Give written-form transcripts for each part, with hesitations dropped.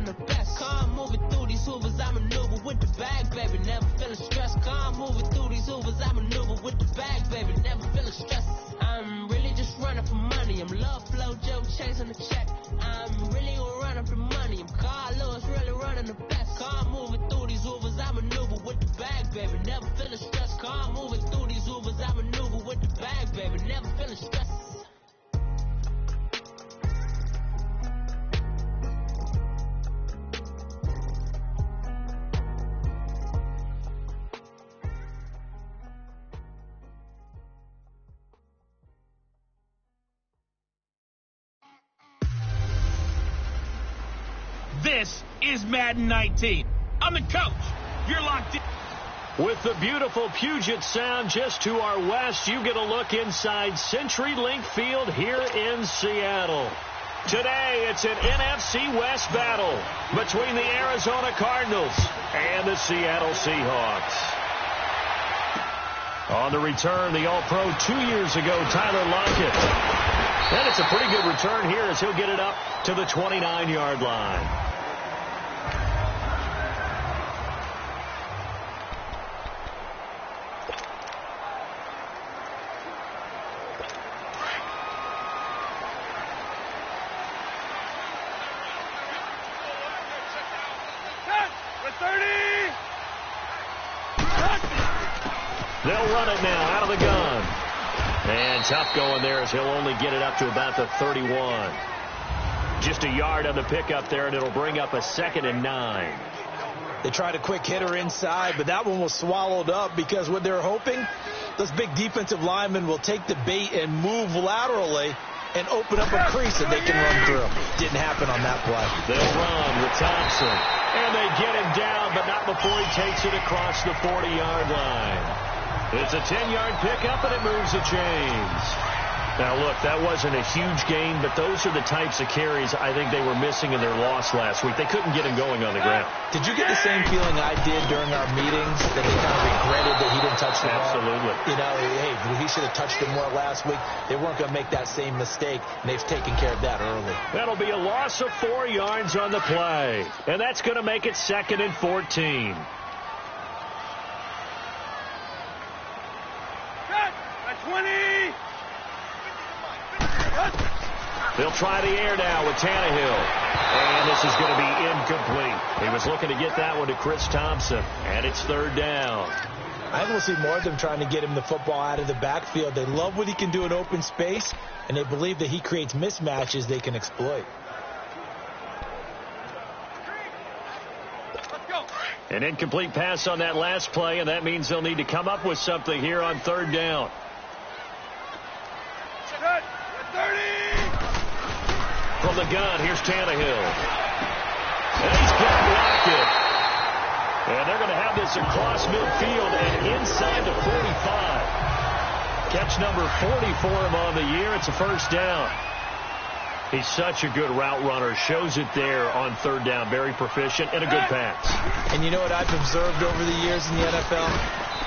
running the best. Car moving through these hoovers, I maneuver with the bag, baby. Never feeling stressed. Car moving through these hoovers, I maneuver with the bag, baby. Never feeling stressed. I'm really just running for money. I'm love flow, Joe chasing the check. I'm really gonna run up the money. I'm Carl Lewis, really running the best. Car moving through these hoovers, I maneuver with the bag, baby. Never feeling stressed. Car moving through these hoovers, I maneuver with the bag, baby. Never feeling stressed. This is Madden 19. I'm the coach. You're locked in. With the beautiful Puget Sound just to our west, you get a look inside CenturyLink Field here in Seattle. Today, it's an NFC West battle between the Arizona Cardinals and the Seattle Seahawks. On the return, the All-Pro 2 years ago, Tyler Lockett. And it's a pretty good return here as he'll get it up to the 29-yard line. They'll run it now out of the gun. And tough going there as he'll only get it up to about the 31. Just a yard on the pickup there, and it'll bring up a 2nd and 9. They tried a quick hitter inside, but that one was swallowed up because what they're hoping, those big defensive linemen will take the bait and move laterally and open up a crease that they can run through. Didn't happen on that play. They'll run with Thompson. And they get him down, but not before he takes it across the 40-yard line. It's a 10-yard pickup, and it moves the chains. Now, look, that wasn't a huge gain, but those are the types of carries I think they were missing in their loss last week. They couldn't get him going on the ground. Did you get the same feeling I did during our meetings, that they kind of regretted that he didn't touch the ball? Absolutely. You know, hey, he should have touched it more last week. They weren't going to make that same mistake, and they've taken care of that early. That'll be a loss of 4 yards on the play, and that's going to make it 2nd and 14. They'll try the air now with Tannehill. And this is going to be incomplete. He was looking to get that one to Chris Thompson. And it's 3rd down. I think we'll see more of them trying to get him the football out of the backfield. They love what he can do in open space, and they believe that he creates mismatches they can exploit. An incomplete pass on that last play, and that means they'll need to come up with something here on 3rd down. From the gun, here's Tannehill. And he's blocked it. And they're going to have this across midfield and inside the 45. Catch number 40 for him on the year. It's a 1st down. He's such a good route runner. Shows it there on 3rd down. Very proficient and a good pass. And you know what I've observed over the years in the NFL?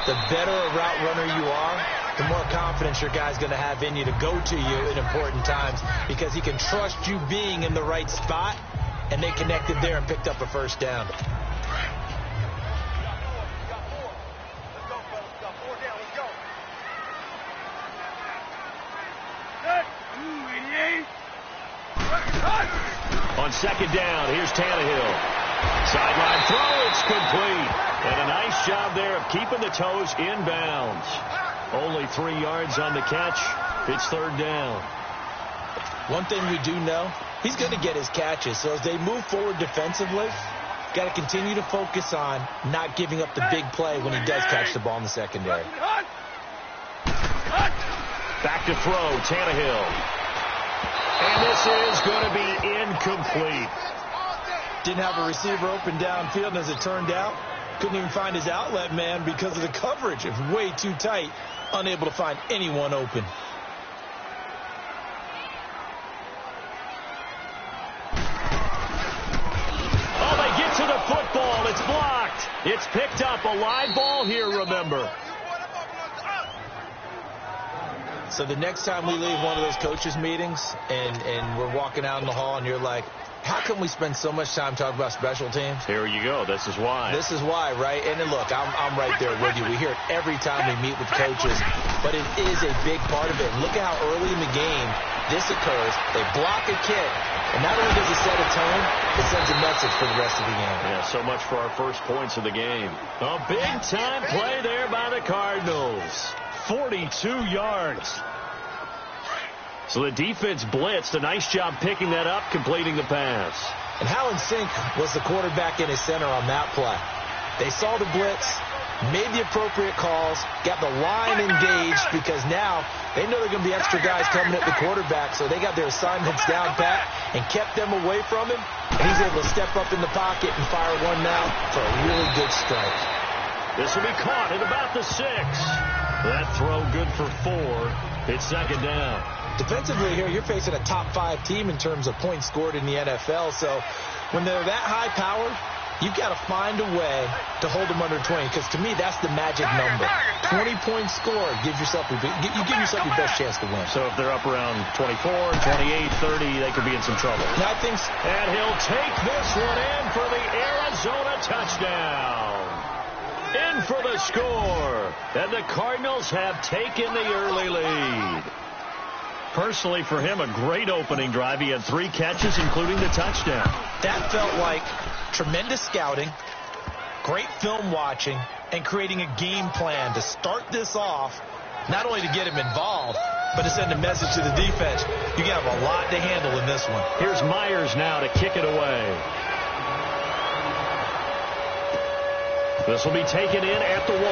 The better a route runner you are, the more confidence your guy's going to have in you to go to you in important times, because he can trust you being in the right spot, and they connected there and picked up a 1st down. On 2nd down, here's Tannehill. Sideline throw, it's complete. And a nice job there of keeping the toes inbounds. Only 3 yards on the catch. It's 3rd down. One thing we do know, he's going to get his catches. So as they move forward defensively, got to continue to focus on not giving up the big play when he does catch the ball in the secondary. Back to throw, Tannehill. And this is going to be incomplete. Didn't have a receiver open downfield, and as it turned out, couldn't even find his outlet man because of the coverage. It was way too tight, unable to find anyone open. Oh, they get to the football. It's blocked. It's picked up. A live ball here, remember. So the next time we leave one of those coaches meetings and we're walking out in the hall and you're like, how come we spend so much time talking about special teams? Here you go. This is why. This is why, right? And then look, I'm right there with you. We hear it every time we meet with coaches, but it is a big part of it. And look at how early in the game this occurs. They block a kick, and not only does it set a tone, it sends a message for the rest of the game. Yeah, so much for our first points of the game. A big-time play there by the Cardinals. 42 yards. So the defense blitzed. A nice job picking that up, completing the pass. And how in sync was the quarterback and his center on that play? They saw the blitz, made the appropriate calls, got the line engaged because now they know they're going to be extra guys coming at the quarterback, so they got their assignments down pat and kept them away from him. And he's able to step up in the pocket and fire one now for a really good strike. This will be caught at about the 6. That throw good for 4. It's second down. Defensively here, you're facing a top 5 team in terms of points scored in the NFL. So when they're that high powered, you've got to find a way to hold them under 20. Because to me, that's the magic number. 20 points scored gives yourself you give yourself your best chance to win. So if they're up around 24, 28, 30, they could be in some trouble. Now I think, and he'll take this one in for the Arizona touchdown. In for the score. And the Cardinals have taken the early lead. Personally, for him, a great opening drive. He had 3 catches, including the touchdown. That felt like tremendous scouting, great film watching, and creating a game plan to start this off, not only to get him involved, but to send a message to the defense. You have a lot to handle in this one. Here's Myers now to kick it away. This will be taken in at the 1.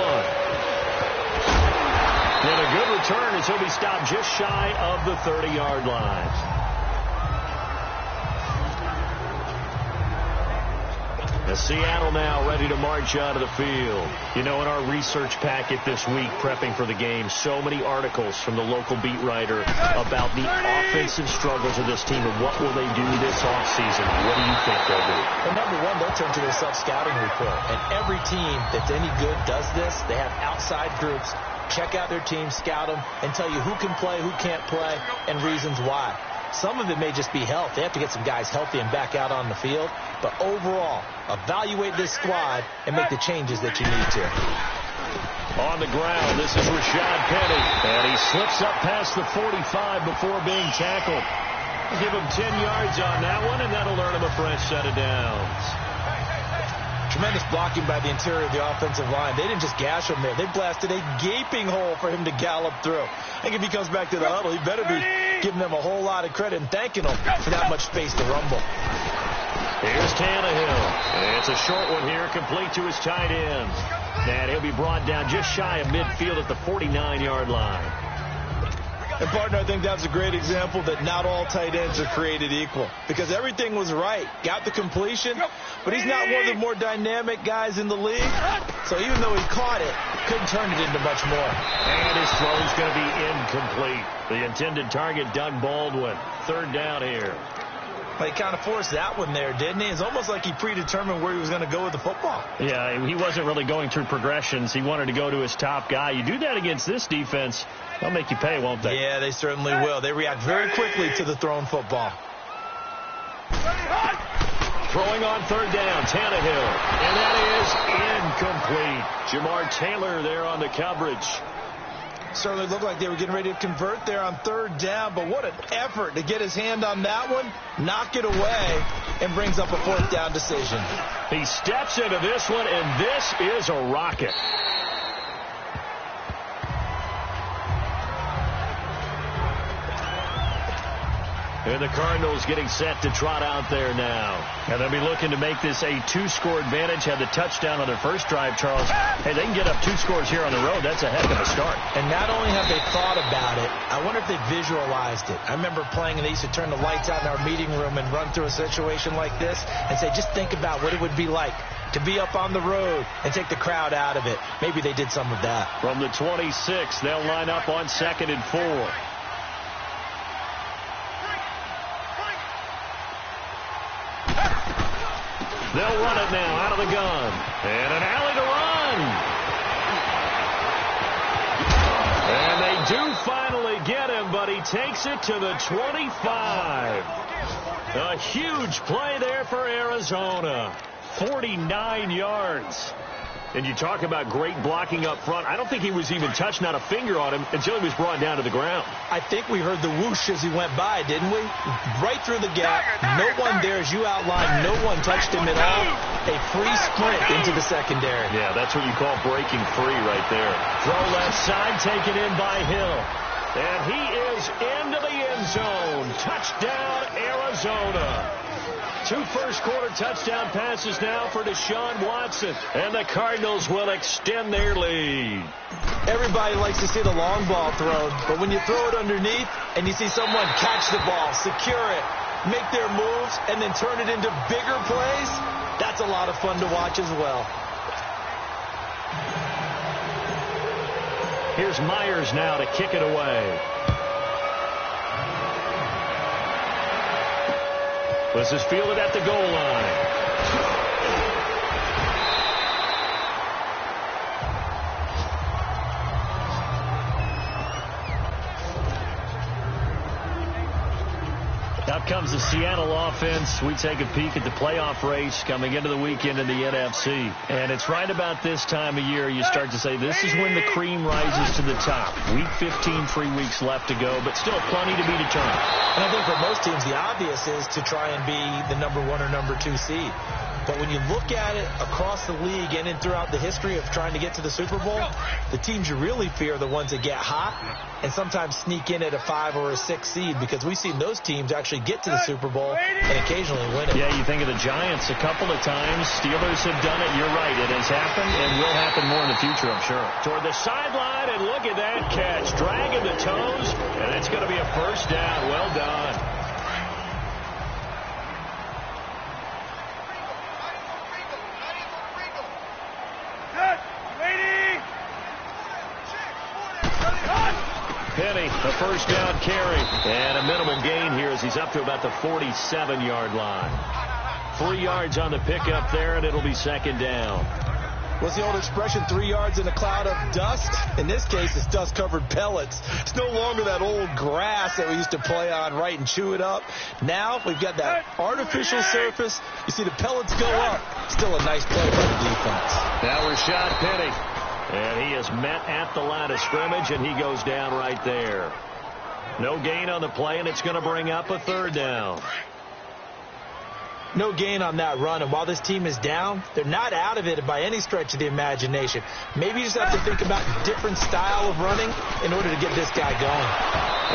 And a good return as he'll be stopped just shy of the 30-yard line. As Seattle now ready to march out of the field. You know, in our research packet this week, prepping for the game, so many articles from the local beat writer about the offensive struggles of this team and what will they do this offseason. What do you think they'll do? Well, number one, they'll turn to their self-scouting report. And every team that's any good does this. They have outside groups. Check out their team, scout them, and tell you who can play, who can't play, and reasons why. Some of it may just be health. They have to get some guys healthy and back out on the field. But overall, evaluate this squad and make the changes that you need to. On the ground, this is Rashad Penny. And he slips up past the 45 before being tackled. Give him 10 yards on that one, and that'll earn him a fresh set of downs. Tremendous blocking by the interior of the offensive line. They didn't just gash him there. They blasted a gaping hole for him to gallop through. I think if he comes back to the huddle, he better be giving them a whole lot of credit and thanking them for that much space to rumble. Here's Tannehill. And it's a short one here, complete to his tight end. And he'll be brought down just shy of midfield at the 49-yard line. And, partner, I think that's a great example that not all tight ends are created equal. Because everything was right. Got the completion, but he's not one of the more dynamic guys in the league. So even though he caught it, couldn't turn it into much more. And his throw's going to be incomplete. The intended target, Doug Baldwin. 3rd down here. Well, he kind of forced that one there, didn't he? It's almost like he predetermined where he was going to go with the football. Yeah, he wasn't really going through progressions. He wanted to go to his top guy. You do that against this defense, they'll make you pay, won't they? Yeah, they certainly will. They react very quickly to the thrown football. Throwing on 3rd down, Tannehill. And that is incomplete. Jamar Taylor there on the coverage. Certainly looked like they were getting ready to convert there on 3rd down, but what an effort to get his hand on that one, knock it away, and brings up a 4th down decision. He steps into this one, and this is a rocket. And the Cardinals getting set to trot out there now. And they'll be looking to make this a 2-score advantage. Had the touchdown on their first drive, Charles. Hey, they can get up 2 scores here on the road. That's a heck of a start. And not only have they thought about it, I wonder if they visualized it. I remember playing, and they used to turn the lights out in our meeting room and run through a situation like this and say, just think about what it would be like to be up on the road and take the crowd out of it. Maybe they did some of that. From the 26, they'll line up on 2nd and 4. They'll run it now out of the gun. And an alley to run. And they do finally get takes it to the 25. A huge play there for Arizona. 49 yards. And you talk about great blocking up front. I don't think he was even touched, not a finger on him, until he was brought down to the ground. I think we heard the whoosh as he went by, didn't we? Right through the gap. No one there, as you outlined, no one touched him at all. A free sprint into the secondary. Yeah, that's what you call breaking free right there. Throw left side, taken in by Hill. And he is into the end zone. Touchdown, Arizona. 2 first-quarter touchdown passes now for Deshaun Watson. And the Cardinals will extend their lead. Everybody likes to see the long ball thrown, but when you throw it underneath and you see someone catch the ball, secure it, make their moves, and then turn it into bigger plays, that's a lot of fun to watch as well. Here's Myers now to kick it away. This is fielded at the goal line. Out comes the Seattle offense. We take a peek at the playoff race coming into the weekend in the NFC. And it's right about this time of year you start to say this is when the cream rises to the top. Week 15, 3 weeks left to go, but still plenty to be determined. And I think for most teams, the obvious is to try and be the number 1 or number 2 seed. But when you look at it across the league and in throughout the history of trying to get to the Super Bowl, the teams you really fear are the ones that get hot and sometimes sneak in at a 5 or a 6 seed, because we've seen those teams actually get to the Super Bowl and occasionally win it. Yeah, you think of the Giants a couple of times. Steelers have done it. You're right. It has happened and will happen more in the future, I'm sure. Toward the sideline, and look at that catch. Dragging the toes, and it's going to be a first down. Well done. Penny, a first down carry, and a minimal gain here as he's up to about the 47-yard line. 3 yards on the pickup there, and it'll be second down. What's the old expression, 3 yards in a cloud of dust? In this case, it's dust-covered pellets. It's no longer that old grass that we used to play on, right, and chew it up. Now we've got that artificial surface. You see the pellets go up. Still a nice play by the defense. Now Rashad Penny. And he is met at the line of scrimmage, and he goes down right there. No gain on the play, and it's going to bring up a third down. No gain on that run, and while this team is down, they're not out of it by any stretch of the imagination. Maybe you just have to think about a different style of running in order to get this guy going.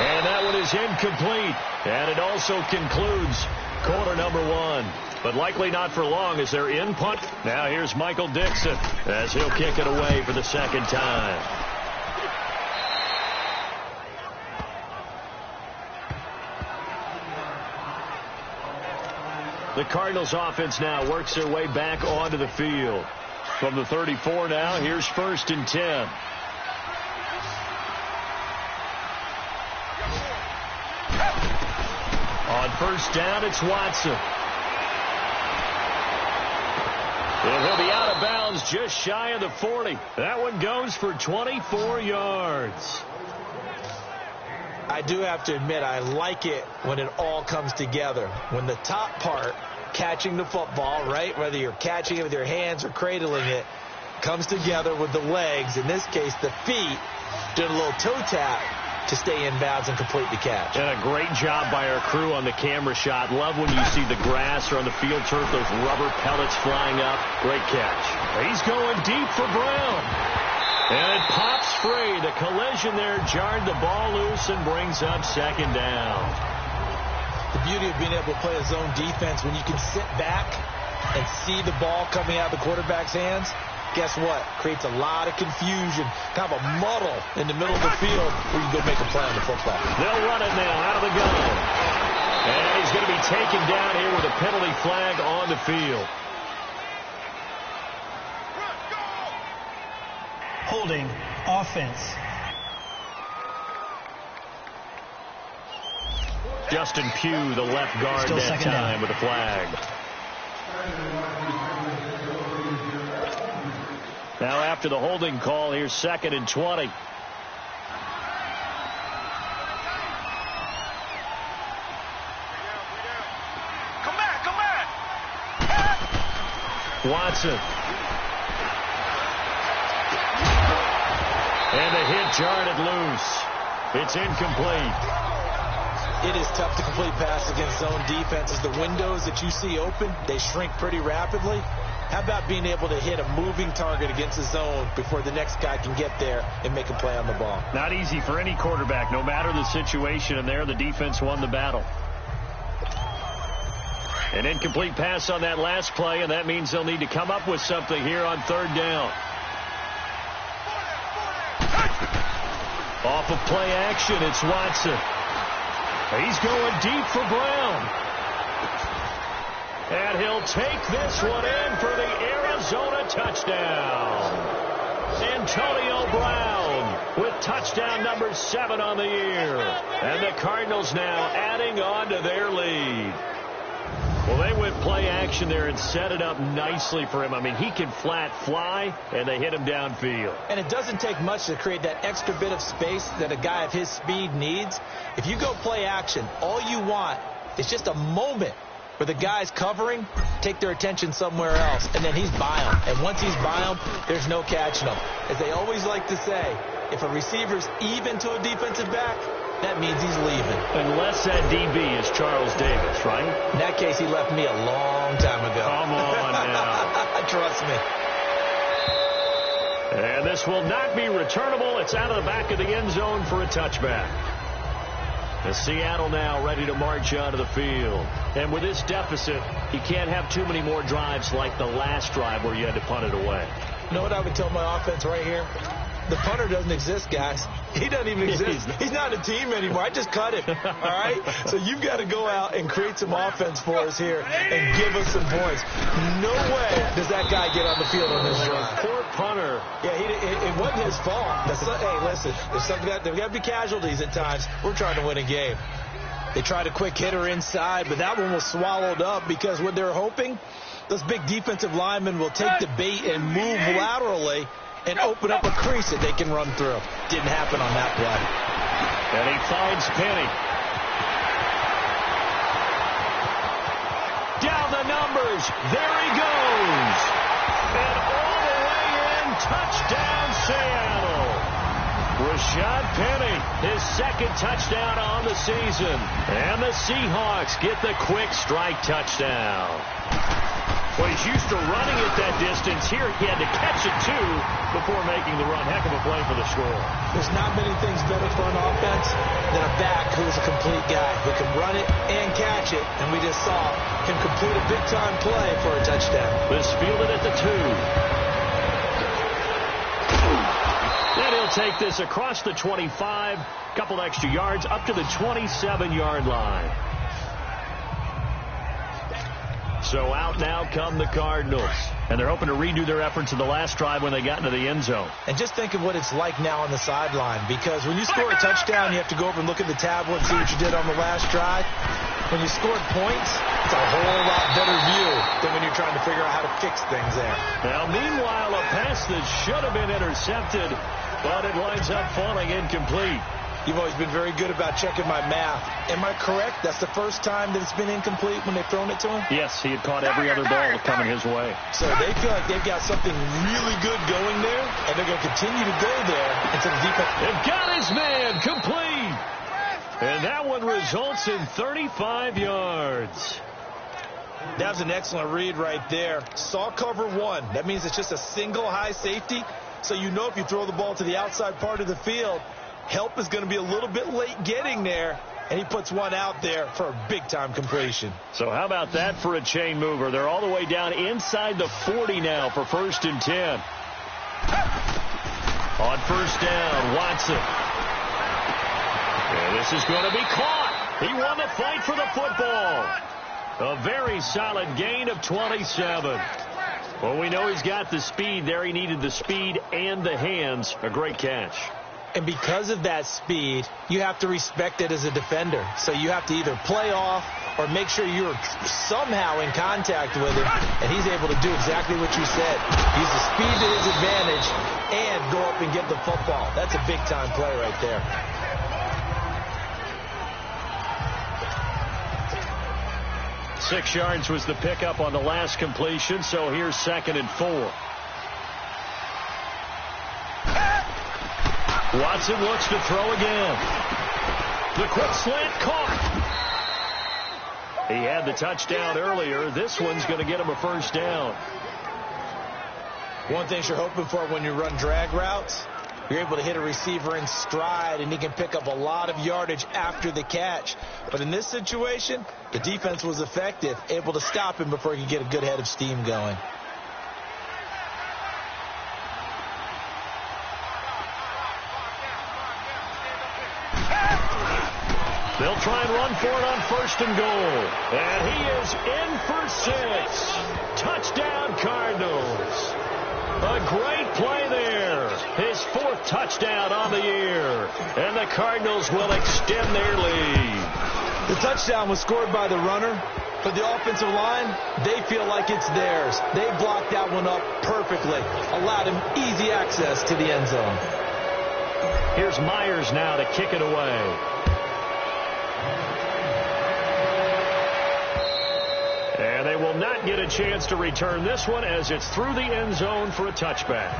And that one is incomplete, and it also concludes quarter number 1. But likely not for long as they're in punt. Now here's Michael Dixon as he'll kick it away for the second time. The Cardinals offense now works their way back onto the field. From the 34 now, here's 1st and 10. On first down, it's Watson. And he'll be out of bounds just shy of the 40. That one goes for 24 yards. I do have to admit, I like it when it all comes together. When the top part, catching the football, right, whether you're catching it with your hands or cradling it, comes together with the legs, in this case the feet, doing a little toe tap to stay in bounds and complete the catch. And a great job by our crew on the camera shot. Love when you see the grass or on the field turf, those rubber pellets flying up. Great catch. He's going deep for Brown. And it pops free. The collision there jarred the ball loose and brings up second down. The beauty of being able to play a zone defense, when you can sit back and see the ball coming out of the quarterback's hands, guess what? Creates a lot of confusion, kind of a muddle in the middle of the field where you go make a play on the football. They'll run it now out of the gun. And he's going to be taken down here with a penalty flag on the field. Holding offense. Justin Pugh, the left guard Still that time down. with a flag. Now after the holding call, here's 2nd and 20. Watson. And the hit jarred it loose. It's incomplete. It is tough to complete passes against zone defenses. The windows that you see open, they shrink pretty rapidly. How about being able to hit a moving target against the zone before the next guy can get there and make a play on the ball? Not easy for any quarterback, no matter the situation, and there the defense won the battle. An incomplete pass on that last play, and that means they'll need to come up with something here on third down. Off of play action, it's Watson. He's going deep for Brown. And he'll take this one in for the Arizona touchdown. Antonio Brown with touchdown number 7 on the year. And the Cardinals now adding on to their lead. Well, they went play action there and set it up nicely for him. I mean, he can flat fly, and they hit him downfield. And it doesn't take much to create that extra bit of space that a guy of his speed needs. If you go play action, all you want is just a moment where the guy's covering, take their attention somewhere else, and then he's by him. And once he's by him, there's no catching him. As they always like to say, if a receiver's even to a defensive back, that means he's leaving. Unless that DB is Charles Davis, right? In that case, he left me a long time ago. Come on now. Trust me. And this will not be returnable. It's out of the back of the end zone for a touchback. The Seattle now ready to march onto the field. And with this deficit, you can't have too many more drives like the last drive where you had to punt it away. You know what I would tell my offense right here? The punter doesn't exist, guys. He doesn't even exist. He's not a team anymore. I just cut him. All right? So you've got to go out and create some offense for us here and give us some points. No way does that guy get on the field on this drive. Poor punter. Yeah, it wasn't his fault. Hey, listen, there's got to be casualties at times. We're trying to win a game. They tried a quick hitter inside, but that one was swallowed up because what they're hoping, those big defensive linemen will take the bait and move laterally and open up a crease that they can run through. Didn't happen on that play. And he finds Penny. Down the numbers. There he goes. And all the way in. Touchdown, Seattle. Rashad Penny, his second touchdown on the season. And the Seahawks get the quick strike touchdown. Well, he's used to running at that distance. Here he had to catch it, too, before making the run. Heck of a play for the score. There's not many things better for an offense than a back who is a complete guy who can run it and catch it. And we just saw him complete a big-time play for a touchdown. This fielded at the 2. Then he'll take this across the 25, couple extra yards, up to the 27-yard line. So out now come the Cardinals. And they're hoping to redo their efforts in the last drive when they got into the end zone. And just think of what it's like now on the sideline. Because when you score a touchdown, you have to go over and look at the tablet and see what you did on the last drive. When you scored points, it's a whole lot better view than when you're trying to figure out how to fix things there. Now, meanwhile, a pass that should have been intercepted, but it winds up falling incomplete. You've always been very good about checking my math. Am I correct? That's the first time that it's been incomplete when they've thrown it to him? Yes, he had caught every other ball coming his way. So they feel like they've got something really good going there, and they're going to continue to go there until the defense. They've got his man complete. And that one results in 35 yards. That was an excellent read right there. Saw cover 1. That means it's just a single high safety. So you know if you throw the ball to the outside part of the field, help is going to be a little bit late getting there, and he puts one out there for a big-time completion. So how about that for a chain mover? They're all the way down inside the 40 now for 1st and 10. On first down, Watson. And this is going to be caught. He won the fight for the football. A very solid gain of 27. Well, we know he's got the speed there. He needed the speed and the hands. A great catch. And because of that speed, you have to respect it as a defender. So you have to either play off or make sure you're somehow in contact with him, and he's able to do exactly what you said. Use the speed to his advantage and go up and get the football. That's a big-time play right there. 6 yards was the pickup on the last completion, so here's 2nd and 4. Watson looks to throw again. The quick slant caught. He had the touchdown earlier. This one's going to get him a first down. One thing you're hoping for when you run drag routes, you're able to hit a receiver in stride, and he can pick up a lot of yardage after the catch. But in this situation, the defense was effective, able to stop him before he could get a good head of steam going. They'll try and run for it on 1st and goal. And he is in for 6. Touchdown, Cardinals. A great play there. His 4th touchdown on the year. And the Cardinals will extend their lead. The touchdown was scored by the runner, but the offensive line, they feel like it's theirs. They blocked that one up perfectly, allowed him easy access to the end zone. Here's Myers now to kick it away. And they will not get a chance to return this one as it's through the end zone for a touchback.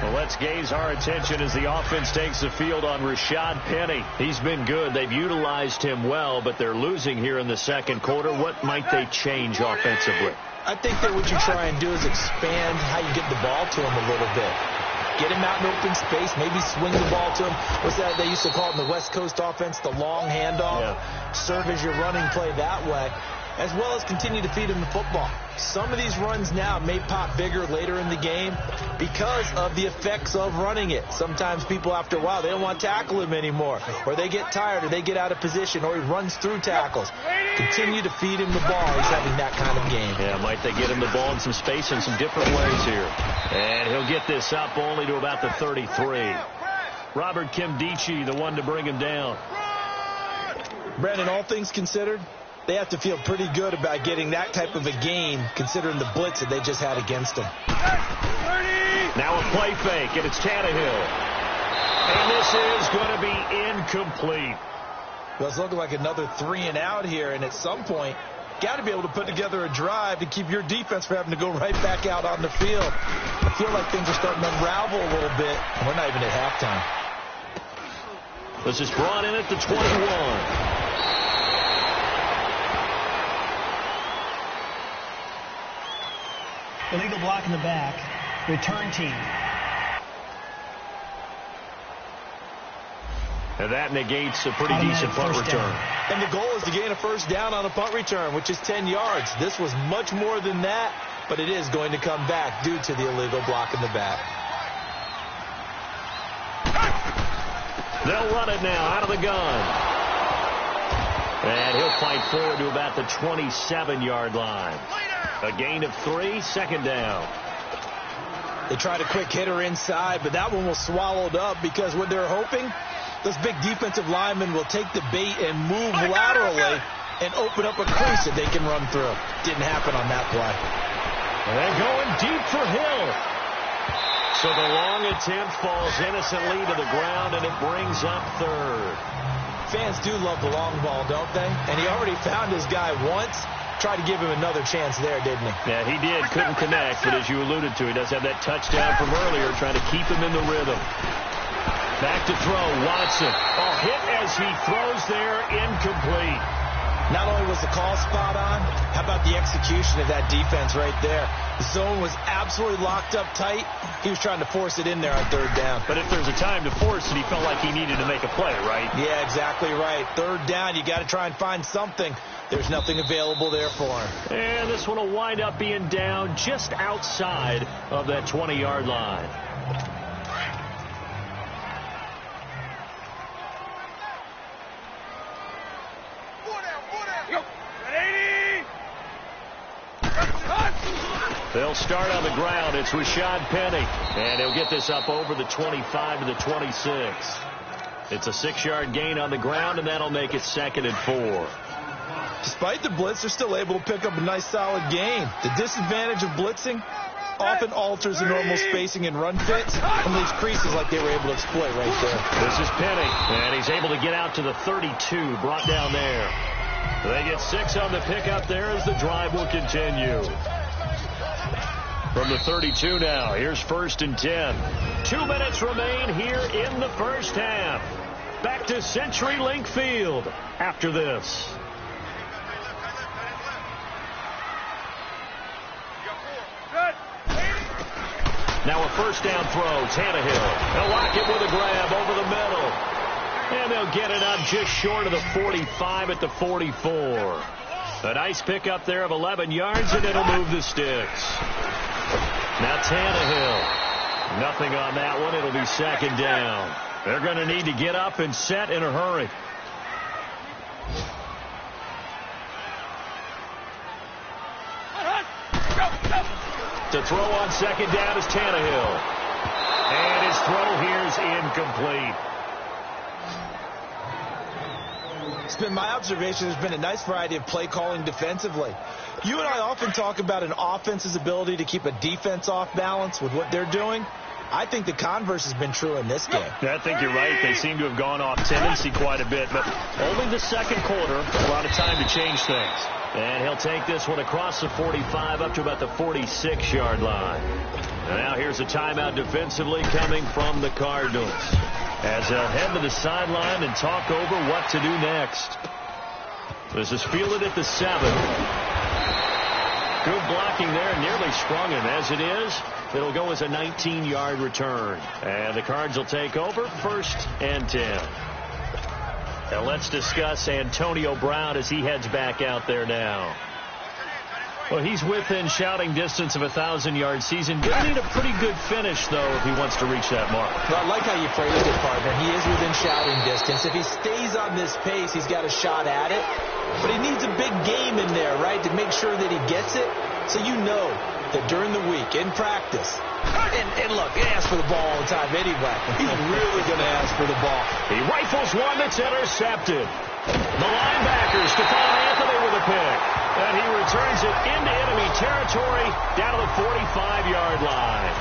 Well, let's gaze our attention as the offense takes the field on Rashad Penny. He's been good. They've utilized him well, but they're losing here in the 2nd quarter. What might they change offensively? I think that what you try and do is expand how you get the ball to him a little bit. Get him out in open space, maybe swing the ball to him. What's that they used to call it in the West Coast offense, the long handoff? Yeah. Serve as your running play that way, as well as continue to feed him the football. Some of these runs now may pop bigger later in the game because of the effects of running it. Sometimes people, after a while, they don't want to tackle him anymore, or they get tired, or they get out of position, or he runs through tackles. Continue to feed him the ball. He's having that kind of game. Yeah, might they get him the ball in some space in some different ways here. And he'll get this up only to about the 33. Robert Kimdichie, the one to bring him down. Brandon, all things considered, they have to feel pretty good about getting that type of a game, considering the blitz that they just had against them. Now a play fake, and it's Tannehill. And this is going to be incomplete. Well, it's looking like another 3 and out here, and at some point, got to be able to put together a drive to keep your defense from having to go right back out on the field. I feel like things are starting to unravel a little bit, and we're not even at halftime. This is brought in at the 21. Illegal block in the back. Return team. And that negates a pretty decent punt return. And the goal is to gain a first down on a punt return, which is 10 yards. This was much more than that, but it is going to come back due to the illegal block in the back. They'll run it now out of the gun. And he'll fight forward to about the 27-yard line. A gain of 3, 2nd down. They tried a quick hitter inside, but that one was swallowed up because what they're hoping, those big defensive linemen will take the bait and move laterally and open up a crease that they can run through. Didn't happen on that play. And going deep for Hill. So the long attempt falls innocently to the ground, and it brings up 3rd. Fans do love the long ball, don't they? And he already found his guy once. Tried to give him another chance there, didn't he? Yeah, he did. Couldn't connect, but as you alluded to, he does have that touchdown from earlier, trying to keep him in the rhythm. Back to throw, Watson. A hit as he throws there, incomplete. Not only was the call spot on, how about the execution of that defense right there? The zone was absolutely locked up tight. He was trying to force it in there on 3rd down. But if there's a time to force it, he felt like he needed to make a play, right? Yeah, exactly right. 3rd down, you got to try and find something. There's nothing available there for him. And this one will wind up being down just outside of that 20-yard line. They'll start on the ground. It's Rashad Penny. And he'll get this up over the 25 to the 26. It's a 6-yard gain on the ground, and that'll make it 2nd and 4. Despite the blitz, they're still able to pick up a nice solid gain. The disadvantage of blitzing often alters the normal spacing and run fits and leaves creases like they were able to exploit right there. This is Penny, and he's able to get out to the 32, brought down there. They get 6 on the pickup there as the drive will continue. From the 32 now, here's 1st and 10. 2 minutes remain here in the first half. Back to CenturyLink Field after this. Now a first down throw, Tannehill. They'll lock it with a grab over the middle. And they'll get it up just short of the 45 at the 44. A nice pickup there of 11 yards, and it'll move the sticks. Now Tannehill. Nothing on that one. It'll be 2nd down. They're going to need to get up and set in a hurry. To throw on 2nd down is Tannehill. And his throw here is incomplete. It's been my observation there's been a nice variety of play calling defensively. You and I often talk about an offense's ability to keep a defense off balance with what they're doing. I think the converse has been true in this game. I think you're right. They seem to have gone off tendency quite a bit, but only the second quarter, a lot of time to change things. And he'll take this one across the 45 up to about the 46-yard line. And now here's a timeout defensively coming from the Cardinals, as they'll head to the sideline and talk over what to do next. This is fielded at the 7. Good blocking there, nearly sprung him. As it is, it'll go as a 19-yard return. And the Cards will take over 1st and 10. Now let's discuss Antonio Brown as he heads back out there now. Well, he's within shouting distance of a 1,000-yard season. Going to need a pretty good finish, though, if he wants to reach that mark. Well, I like how you phrased it, partner. He is within shouting distance. If he stays on this pace, he's got a shot at it. But he needs a big game in there, right, to make sure that he gets it. So you know that during the week, in practice, and look, he asks for the ball all the time anyway. He's really going to ask for the ball. He rifles one that's intercepted. The linebacker, Stephon Anthony, with a pick. And he returns it into enemy territory down to the 45-yard line.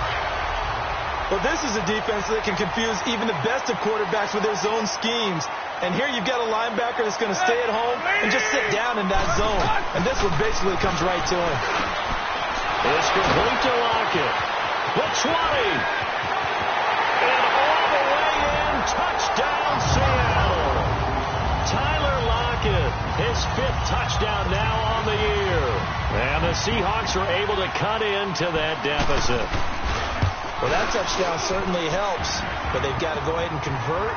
Well, this is a defense that can confuse even the best of quarterbacks with their zone schemes. And here you've got a linebacker that's going to stay at home and just sit down in that zone. And this one basically comes right to him. It's complete to Lockett. The 20. And all the way in. Touchdown, Seattle. Tyler Lockett, his 5th touchdown now on the year. And the Seahawks are able to cut into that deficit. Well, that touchdown certainly helps, but they've got to go ahead and convert,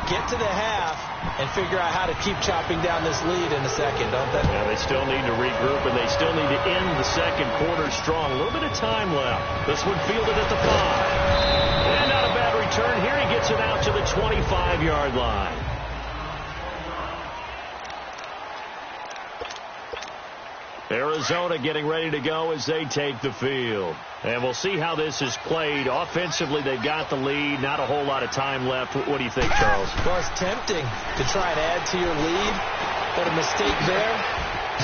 get to the half, and figure out how to keep chopping down this lead in the second, don't they? Yeah, they still need to regroup, and they still need to end the second quarter strong. A little bit of time left. This one fielded at the 5. And not a bad return here. He gets it out to the 25-yard line. Arizona getting ready to go as they take the field. And we'll see how this is played. Offensively, they've got the lead. Not a whole lot of time left. What do you think, Charles? Well, it's tempting to try and add to your lead, but a mistake there,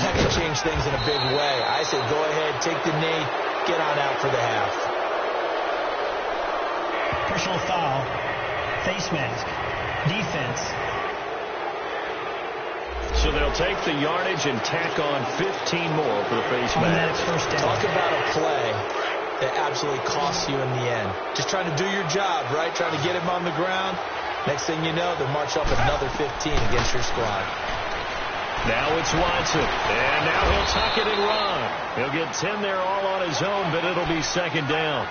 that can change things in a big way. I say go ahead, take the knee, get on out for the half. Personal foul, face mask, defense. So they'll take the yardage and tack on 15 more for the face mask. Talk about a play that absolutely costs you in the end. Just trying to do your job, right? Trying to get him on the ground. Next thing you know, they'll march up another 15 against your squad. Now it's Watson. And now he'll tuck it and run. He'll get 10 there all on his own, but it'll be 2nd down.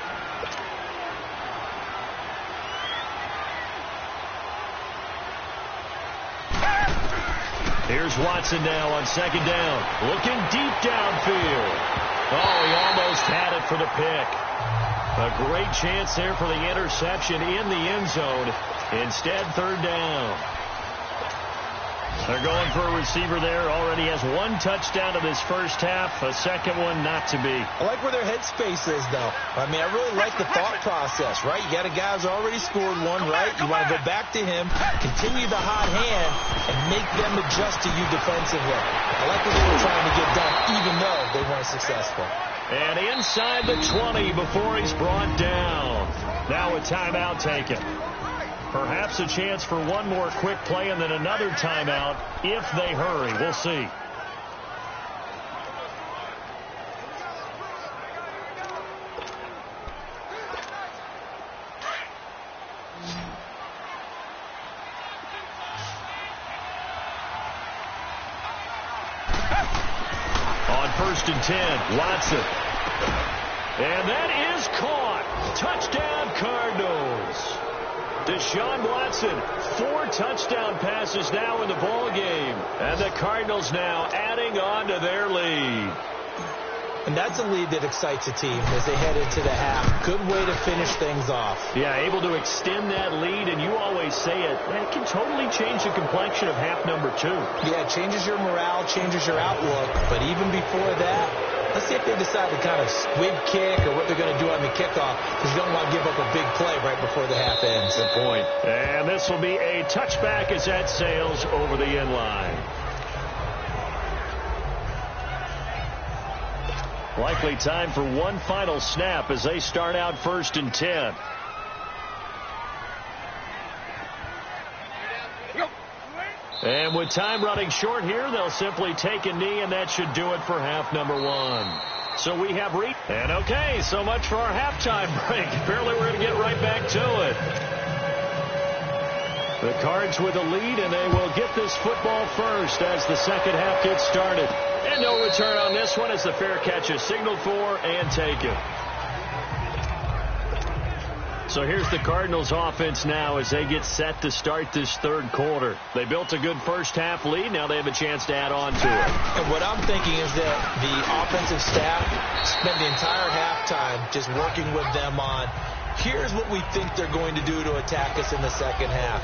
Here's Watson now on 2nd down. Looking deep downfield. Oh, he almost had it for the pick. A great chance there for the interception in the end zone. Instead, 3rd down. They're going for a receiver there. Already has 1 touchdown in this first half. A second one not to be. I like where their headspace is, though. I mean, I really like the thought process, right? You got a guy who's already scored one, right? You want to go back to him, continue the hot hand, and make them adjust to you defensively. I like what they were trying to get done, even though they weren't successful. And inside the 20 before he's brought down. Now a timeout taken. Perhaps a chance for one more quick play and then another timeout if they hurry. We'll see. On 1st and 10, Watson. And that is caught. Touchdown, Cardinals. Deshaun Watson, 4 touchdown passes now in the ball game. And the Cardinals now adding on to their lead. And that's a lead that excites a team as they head into the half. Good way to finish things off. Yeah, able to extend that lead, and you always say it can totally change the complexion of half number 2. Yeah, it changes your morale, changes your outlook. But even before that, let's see if they decide to kind of squib kick or what they're going to do on the kickoff, because you don't want to give up a big play right before the half ends. Good point. And this will be a touchback as that sails over the end line. Likely time for one final snap as they start out 1st and 10. And with time running short here, they'll simply take a knee, and that should do it for half number 1. So we have and okay, so much for our halftime break. Apparently we're going to get right back to it. The Cards with a lead, and they will get this football first as the second half gets started. And no return on this one as the fair catch is signaled for and taken. So here's the Cardinals offense now as they get set to start this third quarter. They built a good first half lead. Now they have a chance to add on to it. And what I'm thinking is that the offensive staff spent the entire halftime just working with them on, here's what we think they're going to do to attack us in the second half.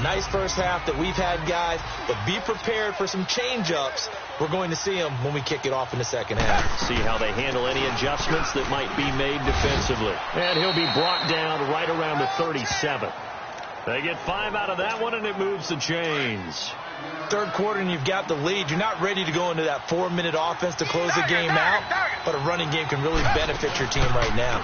Nice first half that we've had, guys, but be prepared for some change-ups. We're going to see them when we kick it off in the second half. See how they handle any adjustments that might be made defensively. And he'll be brought down right around the 37. They get 5 out of that one, and it moves the chains. Third quarter, and you've got the lead. You're not ready to go into that 4-minute offense to close the game out, but a running game can really benefit your team right now.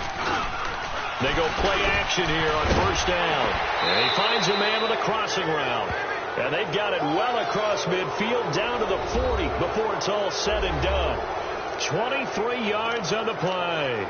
They go play action here on 1st down. And he finds a man with a crossing route. And they've got it well across midfield down to the 40 before it's all said and done. 23 yards on the play.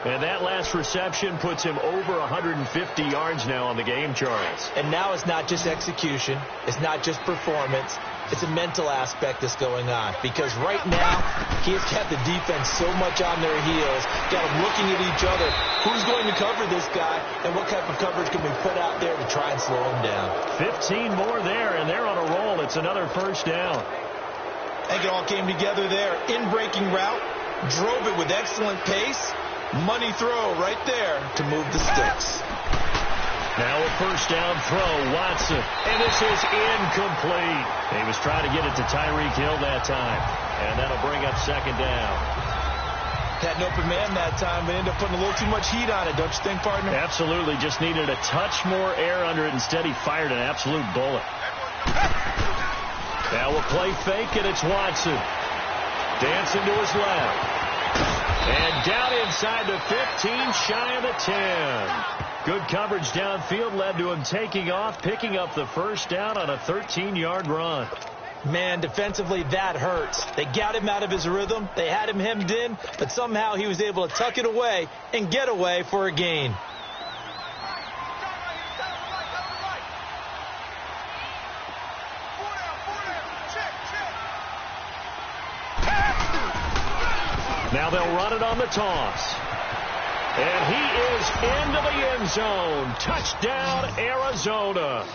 And that last reception puts him over 150 yards now on the game, Charles. And now it's not just execution. It's not just performance. It's a mental aspect that's going on, because right now he has kept the defense so much on their heels, got them looking at each other. Who's going to cover this guy, and what type of coverage can we put out there to try and slow him down? 15 more there, and they're on a roll. It's another 1st down. I think it all came together there. In-breaking route, drove it with excellent pace. Money throw right there to move the sticks. Now a 1st down throw, Watson. And this is incomplete. He was trying to get it to Tyreek Hill that time. And that'll bring up 2nd down. Had an open man that time, but ended up putting a little too much heat on it, don't you think, partner? Absolutely. Just needed a touch more air under it. Instead, he fired an absolute bullet. Now a play fake, and it's Watson. Dancing to his left. And down inside the 15, shy of the 10. Good coverage downfield led to him taking off, picking up the 1st down on a 13-yard run. Man, defensively, that hurts. They got him out of his rhythm. They had him hemmed in, but somehow he was able to tuck it away and get away for a gain. Now they'll run it on the toss. And he is into the end zone. Touchdown, Arizona.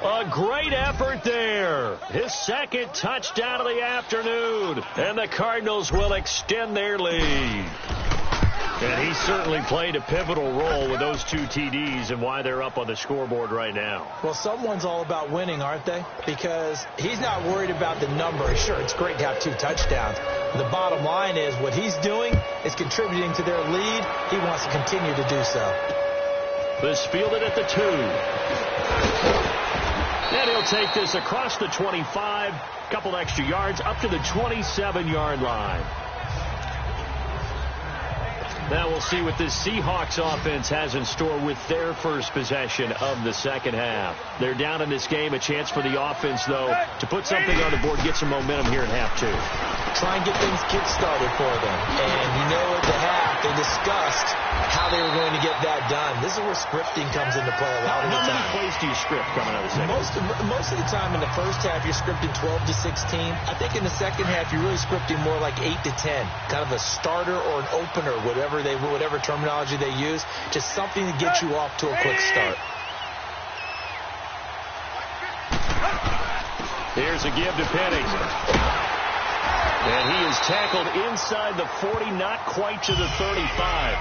A great effort there. His 2nd touchdown of the afternoon. And the Cardinals will extend their lead. And he certainly played a pivotal role with those 2 TDs and why they're up on the scoreboard right now. Well, someone's all about winning, aren't they? Because he's not worried about the number. Sure, it's great to have 2 touchdowns. The bottom line is what he's doing is contributing to their lead. He wants to continue to do so. This fielded at the 2. And he'll take this across the 25, couple extra yards, up to the 27-yard line. Now we'll see what this Seahawks offense has in store with their first possession of the second half. They're down in this game. A chance for the offense, though, to put something on the board, get some momentum here in half two. Try and get things kick-started for them. And you know at the half, they discussed how they were going to get that done. This is where scripting comes into play a lot of the time. How many plays do you script coming out of the second half? Most of the time in the first half, you're scripting 12 to 16. I think in the second half, you're really scripting more like 8 to 10. Kind of a starter or an opener, whatever terminology they use. Just something to get you off to a quick start. Here's a give to Penny. And he is tackled inside the 40, not quite to the 35.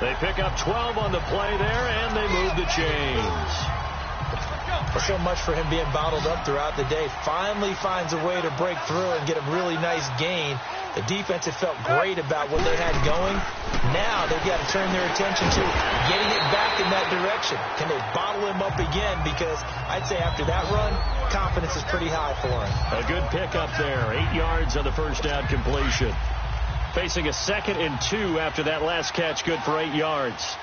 They pick up 12 on the play there, and they move the chains. So much for him being bottled up throughout the day. Finally finds a way to break through and get a really nice gain. The defense had felt great about what they had going. Now they've got to turn their attention to getting it back in that direction. Can they bottle him up again? Because I'd say after that run, confidence is pretty high for him. A good pickup there. 8 yards on the first down completion. Facing a 2nd and 2 after that last catch. Good for 8 yards.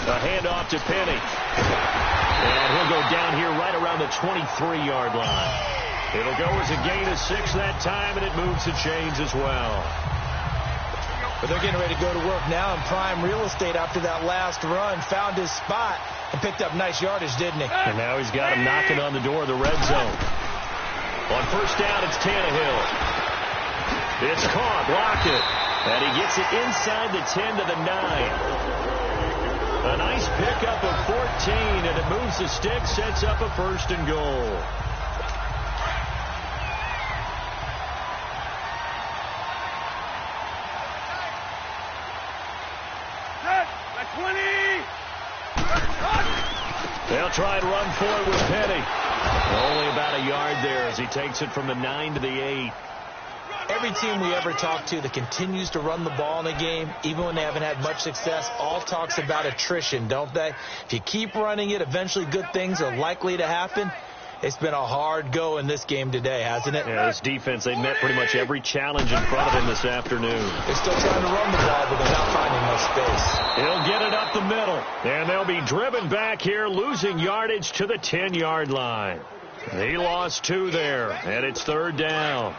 A handoff to Penny. And he'll go down here right around the 23-yard line. It'll go as a gain of 6 that time, and it moves the chains as well. But they're getting ready to go to work now in prime real estate after that last run. Found his spot and picked up nice yardage, didn't he? And now he's got him knocking on the door of the red zone. On first down, it's Tannehill. It's caught, blocked it. And he gets it inside the 10 to the 9. A nice pickup of 14, and it moves the stick, sets up a 1st and goal. They'll try and run for it with Penny. Only about a yard there as he takes it from the 9 to the 8. Every team we ever talk to that continues to run the ball in a game, even when they haven't had much success, all talks about attrition, don't they? If you keep running it, eventually good things are likely to happen. It's been a hard go in this game today, hasn't it? Yeah, this defense, they met pretty much every challenge in front of them this afternoon. They're still trying to run the ball, but they're not finding much space. He'll get it up the middle, and they'll be driven back here, losing yardage to the 10-yard line. He lost 2 there, and it's 3rd down.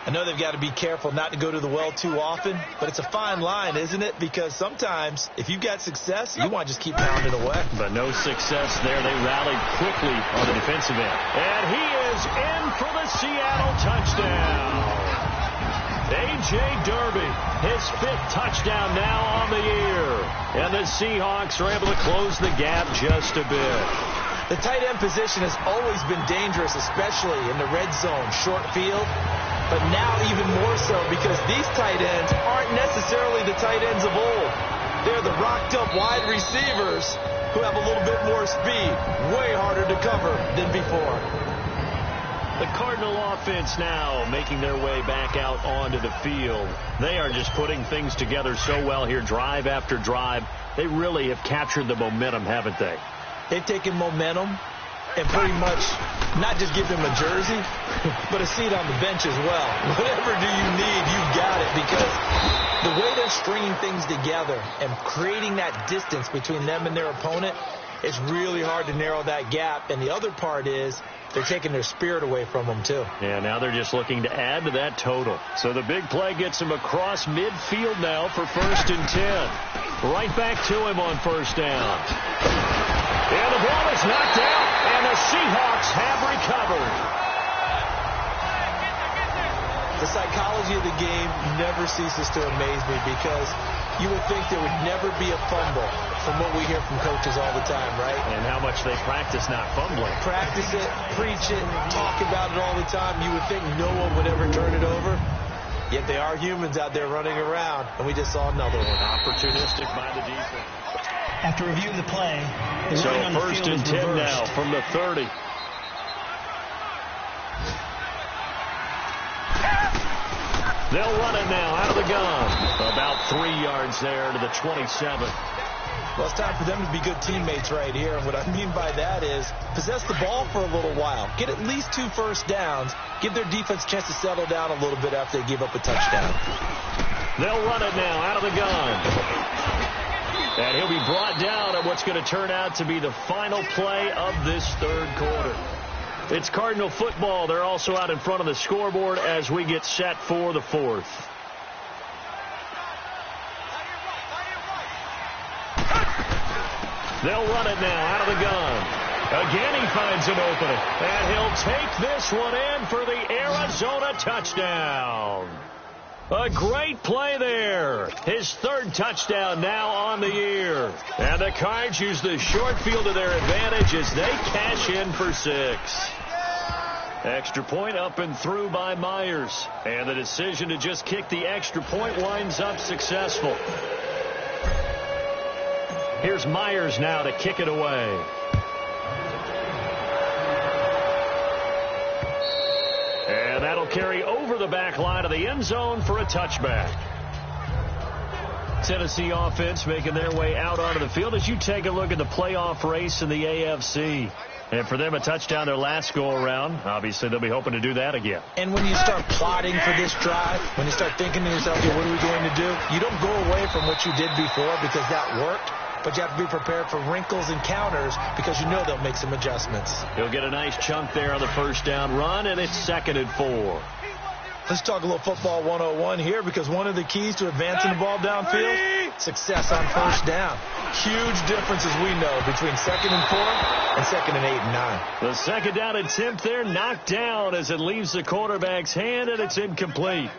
I know they've got to be careful not to go to the well too often, but it's a fine line, isn't it? Because sometimes, if you've got success, you want to just keep pounding away. But no success there. They rallied quickly on the defensive end. And he is in for the Seattle touchdown. A.J. Derby, his 5th touchdown now on the year. And the Seahawks are able to close the gap just a bit. The tight end position has always been dangerous, especially in the red zone, short field. But now even more so because these tight ends aren't necessarily the tight ends of old. They're the rocked-up wide receivers who have a little bit more speed. Way harder to cover than before. The Cardinal offense now making their way back out onto the field. They are just putting things together so well here, drive after drive. They really have captured the momentum, haven't they? They've taken momentum and pretty much not just give them a jersey, but a seat on the bench as well. Whatever do you need, you've got it, because the way they're stringing things together and creating that distance between them and their opponent, it's really hard to narrow that gap. And the other part is they're taking their spirit away from them, too. Yeah, now they're just looking to add to that total. So the big play gets him across midfield now for 1st and 10. Right back to him on 1st down. And the ball is knocked out, and the Seahawks have recovered. The psychology of the game never ceases to amaze me, because you would think there would never be a fumble from what we hear from coaches all the time, right? And how much they practice not fumbling. Practice it, preach it, talk about it all the time. You would think no one would ever turn it over. Yet they are humans out there running around, and we just saw another one. Opportunistic by the defense. After reviewing the play, the so running on the 1st field and is 10 reversed. now from the 30. They'll run it now out of the gun. About 3 yards there to the 27. Well, it's time for them to be good teammates right here. And what I mean by that is possess the ball for a little while. Get at least 2 first downs. Give their defense a chance to settle down a little bit after they give up a touchdown. They'll run it now out of the gun. And he'll be brought down at what's going to turn out to be the final play of this third quarter. It's Cardinal football. They're also out in front of the scoreboard as we get set for the fourth. They'll run it now out of the gun. Again, he finds an opening. And he'll take this one in for the Arizona touchdown. A great play there. His third touchdown now on the year. And the Cards use the short field to their advantage as they cash in for 6. Extra point up and through by Myers. And the decision to just kick the extra point winds up successful. Here's Myers now to kick it away. And that'll carry over the back line of the end zone for a touchback. Tennessee offense making their way out onto the field as you take a look at the playoff race in the AFC. And for them, a touchdown their last go-around. Obviously, they'll be hoping to do that again. And when you start plotting for this drive, when you start thinking to yourself, okay, what are we going to do? You don't go away from what you did before because that worked. But you have to be prepared for wrinkles and counters because you know they'll make some adjustments. He'll get a nice chunk there on the first down run, and it's 2nd and 4. Let's talk a little football 101 here because one of the keys to advancing the ball downfield, success on first down. Huge differences we know between 2nd and 4 and 2nd and 8 and 9. The second down attempt there knocked down as it leaves the quarterback's hand, and it's incomplete.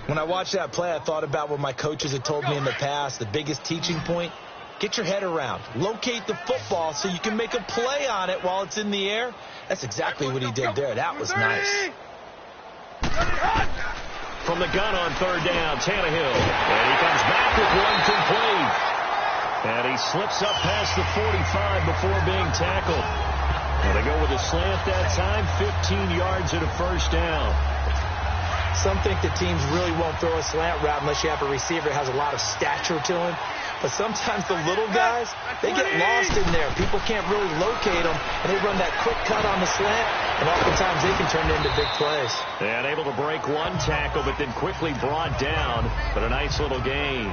When I watched that play, I thought about what my coaches had told me in the past. The biggest teaching point, get your head around. Locate the football so you can make a play on it while it's in the air. That's exactly what he did there. That was nice. From the gun on third down, Tannehill. And he comes back with one complete. And he slips up past the 45 before being tackled. And they go with a slant that time, 15 yards and a first down. Some think that teams really won't throw a slant route unless you have a receiver that has a lot of stature to him. But sometimes the little guys, they get lost in there. People can't really locate them, and they run that quick cut on the slant, and oftentimes they can turn it into big plays. And able to break one tackle, but then quickly brought down. But a nice little gain.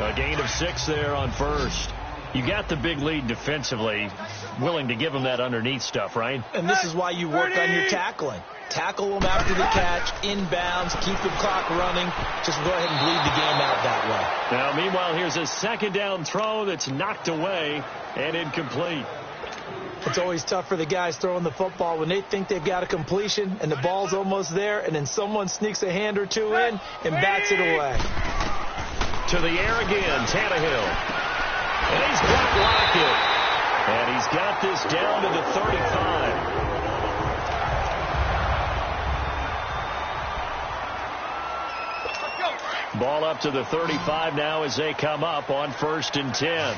A gain of 6 there on first. You got the big lead defensively, willing to give them that underneath stuff, right? And this is why you work on your tackling. Tackle them after the catch, inbounds, keep the clock running. Just go ahead and bleed the game out that way. Now, meanwhile, here's a second down throw that's knocked away and incomplete. It's always tough for the guys throwing the football when they think they've got a completion and the ball's almost there, and then someone sneaks a hand or two in and bats it away. To the air again, Tannehill. And he's got Lockett. And he's got this down to the 35. Ball up to the 35 now as they come up on 1st and 10.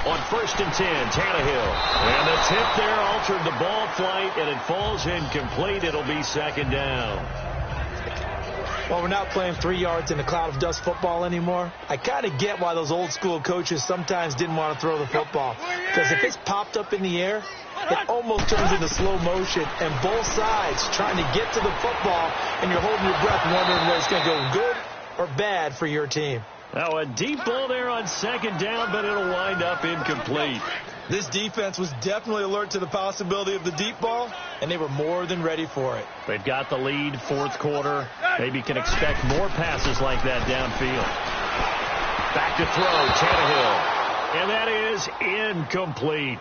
On 1st and 10, Tannehill. And the tip there altered the ball flight, and it falls incomplete. It'll be 2nd down. Well, we're not playing 3 yards in a cloud of dust football anymore. I kind of get why those old school coaches sometimes didn't want to throw the football. Because if it's popped up in the air, it almost turns into slow motion, and both sides trying to get to the football, and you're holding your breath wondering whether it's going to go good or bad for your team. Now a deep ball there on 2nd down, but it'll wind up incomplete. This defense was definitely alert to the possibility of the deep ball, and they were more than ready for it. They've got the lead, 4th quarter. Maybe can expect more passes like that downfield. Back to throw, Tannehill. And that is incomplete.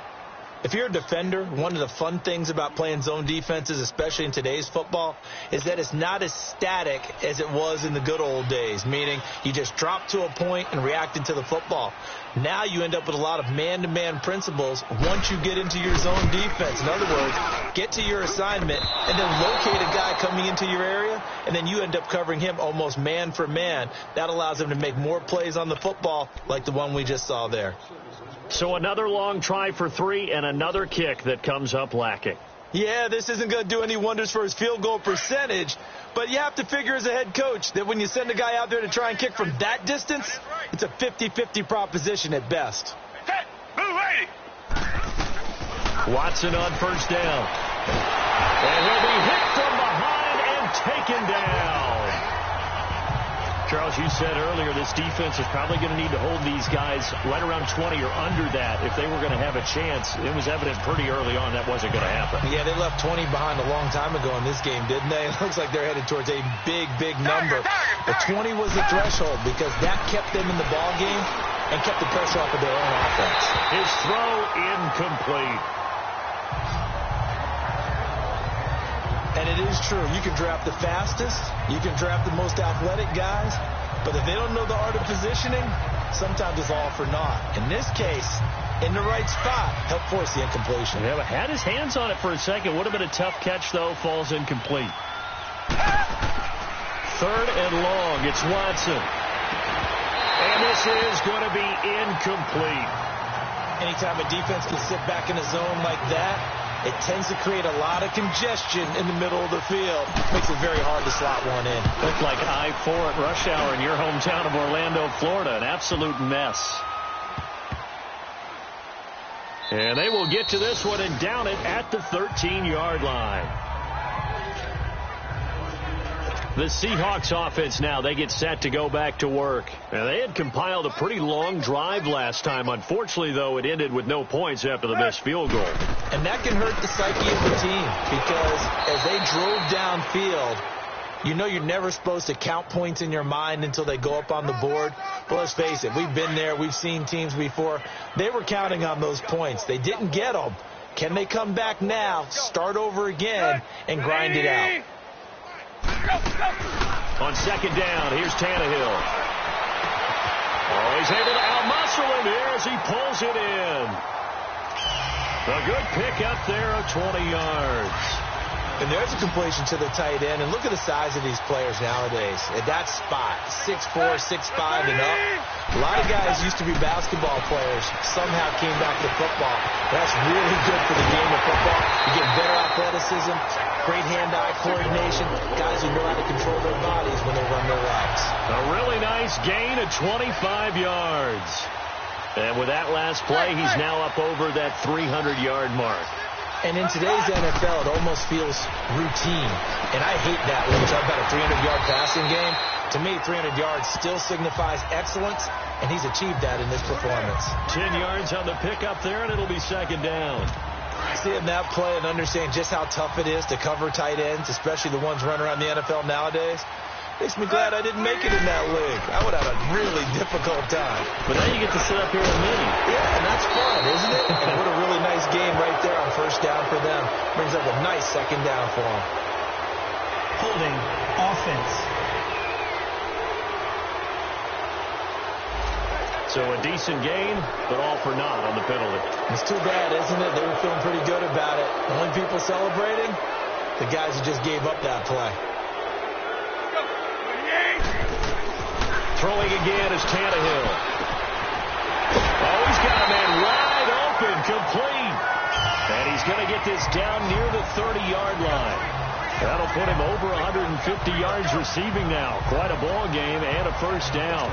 If you're a defender, one of the fun things about playing zone defenses, especially in today's football, is that it's not as static as it was in the good old days, meaning you just drop to a point and reacted to the football. Now you end up with a lot of man-to-man principles once you get into your zone defense. In other words, get to your assignment and then locate a guy coming into your area, and then you end up covering him almost man for man. That allows him to make more plays on the football like the one we just saw there. So another long try for 3 and another kick that comes up lacking. Yeah, this isn't going to do any wonders for his field goal percentage, but you have to figure as a head coach that when you send a guy out there to try and kick from that distance, it's a 50-50 proposition at best. Watson on first down. And he'll be hit from behind and taken down. Charles, you said earlier this defense is probably going to need to hold these guys right around 20 or under that if they were going to have a chance. It was evident pretty early on that wasn't going to happen. Yeah, they left 20 behind a long time ago in this game, didn't they? It looks like they're headed towards a big, big number. But 20 was the threshold because that kept them in the ball game and kept the pressure off of their own offense. His throw incomplete. And it is true. You can draft the fastest. You can draft the most athletic guys. But if they don't know the art of positioning, sometimes it's all for naught. In this case, in the right spot, helped force the incompletion. Yeah, had his hands on it for a second. Would have been a tough catch, though. Falls incomplete. 3rd and long. It's Watson. And this is going to be incomplete. Anytime a defense can sit back in a zone like that, it tends to create a lot of congestion in the middle of the field. Makes it very hard to slot one in. Looked like I-4 at rush hour in your hometown of Orlando, Florida. An absolute mess. And they will get to this one and down it at the 13-yard line. The Seahawks offense now, they get set to go back to work. Now, they had compiled a pretty long drive last time. Unfortunately, though, it ended with no points after the missed field goal. And that can hurt the psyche of the team because as they drove downfield, you know you're never supposed to count points in your mind until they go up on the board. But let's face it, we've been there. We've seen teams before. They were counting on those points. They didn't get them. Can they come back now, start over again, and grind it out? On 2nd down, here's Tannehill. Oh, he's able to out-muscle him here as he pulls it in. A good pick up there of 20 yards. And there's a completion to the tight end. And look at the size of these players nowadays. At that spot, 6'4", 6'5", and up. A lot of guys used to be basketball players. Somehow came back to football. That's really good for the game of football. You get better athleticism, great hand-eye coordination. Guys who know how to control their bodies when they run their routes. A really nice gain of 25 yards. And with that last play, he's now up over that 300-yard mark. And in today's NFL, it almost feels routine. And I hate that when you talk about a 300-yard passing game. To me, 300 yards still signifies excellence, and he's achieved that in this performance. 10 yards on the pickup there, and it'll be 2nd down. Seeing that play and understanding just how tough it is to cover tight ends, especially the ones running around the NFL nowadays, makes me glad I didn't make it in that league. I would have a really difficult time. But now you get to sit up here and mini. Yeah, and that's fun, isn't it? And what a really nice game right there on 1st down for them. Brings up a nice 2nd down for them. Holding offense. So a decent gain, but all for naught on the penalty. It's too bad, isn't it? They were feeling pretty good about it. The only people celebrating, the guys who just gave up that play. Throwing again is Tannehill. Oh, he's got a man wide open, complete. And he's going to get this down near the 30-yard line. That'll put him over 150 yards receiving now. Quite a ball game and a 1st down.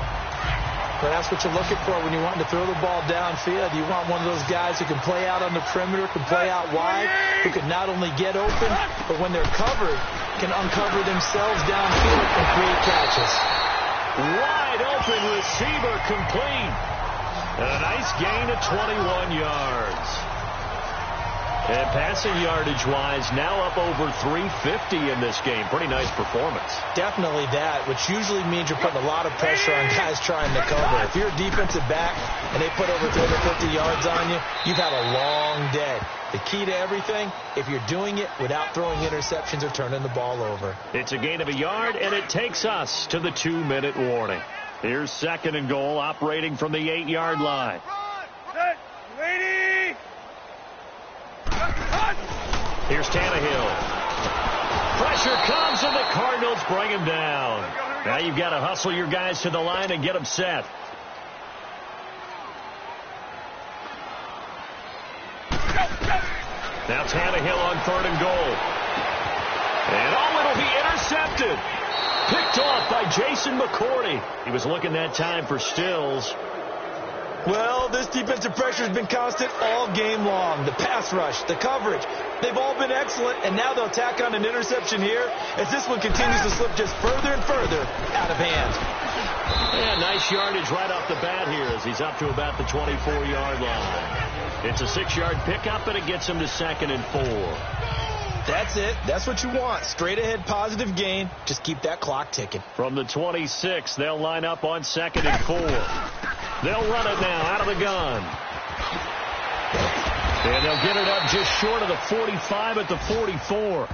But that's what you're looking for when you want to throw the ball downfield. You want one of those guys who can play out on the perimeter, can play out wide, who can not only get open, but when they're covered, can uncover themselves downfield and create catches. Wide open receiver complete. And a nice gain of 21 yards. And passing yardage-wise, now up over 350 in this game. Pretty nice performance. Definitely that, which usually means you're putting a lot of pressure on guys trying to cover. If you're a defensive back and they put over 350 yards on you, you've had a long day. The key to everything, if you're doing it without throwing interceptions or turning the ball over. It's a gain of a yard, and it takes us to the 2-minute warning. Here's 2nd and goal, operating from the 8-yard line. Here's Tannehill. Pressure comes, and the Cardinals bring him down. Now you've got to hustle your guys to the line and get them set. Now Tannehill on 3rd and goal. And it'll be intercepted. Picked off by Jason McCourty. He was looking that time for Stills. Well, this defensive pressure has been constant all game long. The pass rush, the coverage, they've all been excellent, and now they'll tack on an interception here as this one continues to slip just further and further out of hand. Yeah, nice yardage right off the bat here as he's up to about the 24-yard line. It's a 6-yard pickup, and it gets him to 2nd and 4. That's it. That's what you want. Straight ahead positive gain. Just keep that clock ticking. From the 26, they'll line up on 2nd and 4. They'll run it now out of the gun. And they'll get it up just short of the 45 at the 44.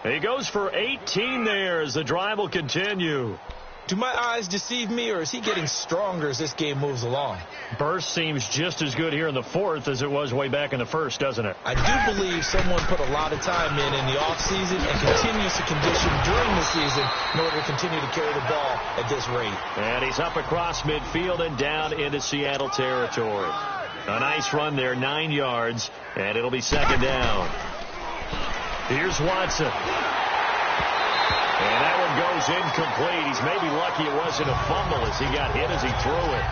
He goes for 18 there as the drive will continue. Do my eyes deceive me, or is he getting stronger as this game moves along? Burst seems just as good here in the 4th as it was way back in the 1st, doesn't it? I do believe someone put a lot of time in the offseason and continues to condition during the season in order to continue to carry the ball at this rate. And he's up across midfield and down into Seattle territory. A nice run there, 9 yards, and it'll be 2nd down. Here's Watson. And that one goes incomplete. He's maybe lucky it wasn't a fumble as he got hit as he threw it.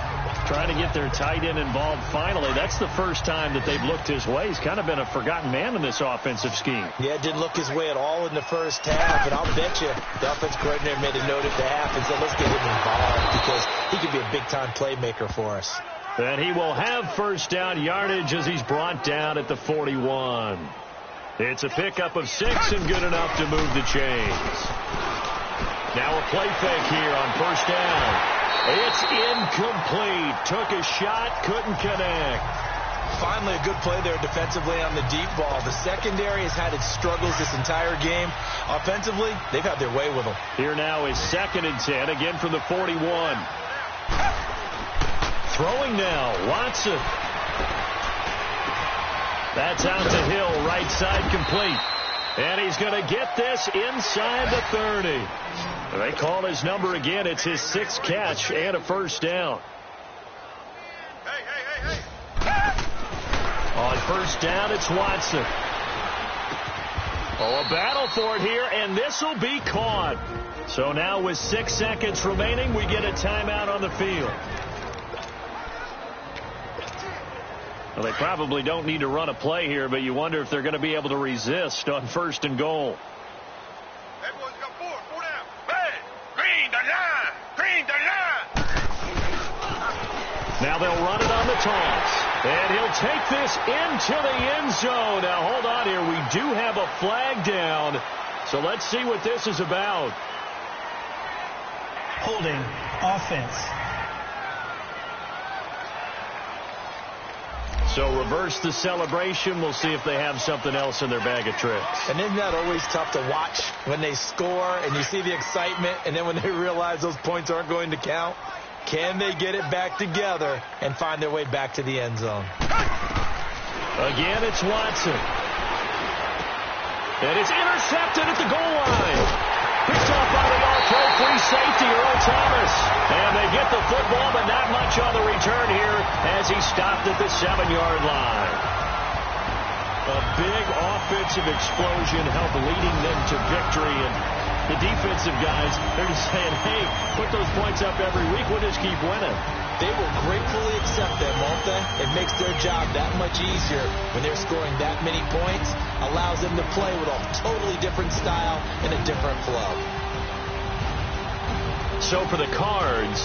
Trying to get their tight end involved finally. That's the first time that they've looked his way. He's kind of been a forgotten man in this offensive scheme. Yeah, it didn't look his way at all in the first half, and I'll bet you the offensive coordinator made a note at the half and said, let's get him involved because he could be a big-time playmaker for us. And he will have 1st down yardage as he's brought down at the 41. It's a pickup of 6 and good enough to move the chains. Now a play fake here on 1st down. It's incomplete. Took a shot, couldn't connect. Finally a good play there defensively on the deep ball. The secondary has had its struggles this entire game. Offensively, they've had their way with them. Here now is 2nd and 10, again from the 41. Throwing now, Watson. That's out to Hill, right side complete. And he's going to get this inside the 30. They call his number again. It's his 6th catch and a 1st down. On 1st down, it's Watson. Oh, a battle for it here, and this will be caught. So now with 6 seconds remaining, we get a timeout on the field. Well, they probably don't need to run a play here, but you wonder if they're going to be able to resist on 1st and goal. Everyone's got 4 down. Red, green the line, green the line. Now they'll run it on the toss. And he'll take this into the end zone. Now hold on here. We do have a flag down. So let's see what this is about. Holding offense. So reverse the celebration. We'll see if they have something else in their bag of tricks. And isn't that always tough to watch when they score and you see the excitement and then when they realize those points aren't going to count? Can they get it back together and find their way back to the end zone? Again, it's Watson. And it's intercepted at the goal line. Picked off by the all-pro free safety, Earl Thomas. And they get the football, but not much on the return here as he stopped at the 7-yard line. A big offensive explosion helped leading them to victory. And the defensive guys, they're just saying, hey, put those points up every week. We'll just keep winning. They will gratefully accept them, won't they? It makes their job that much easier when they're scoring that many points. Allows them to play with a totally different style and a different flow. So for the Cards,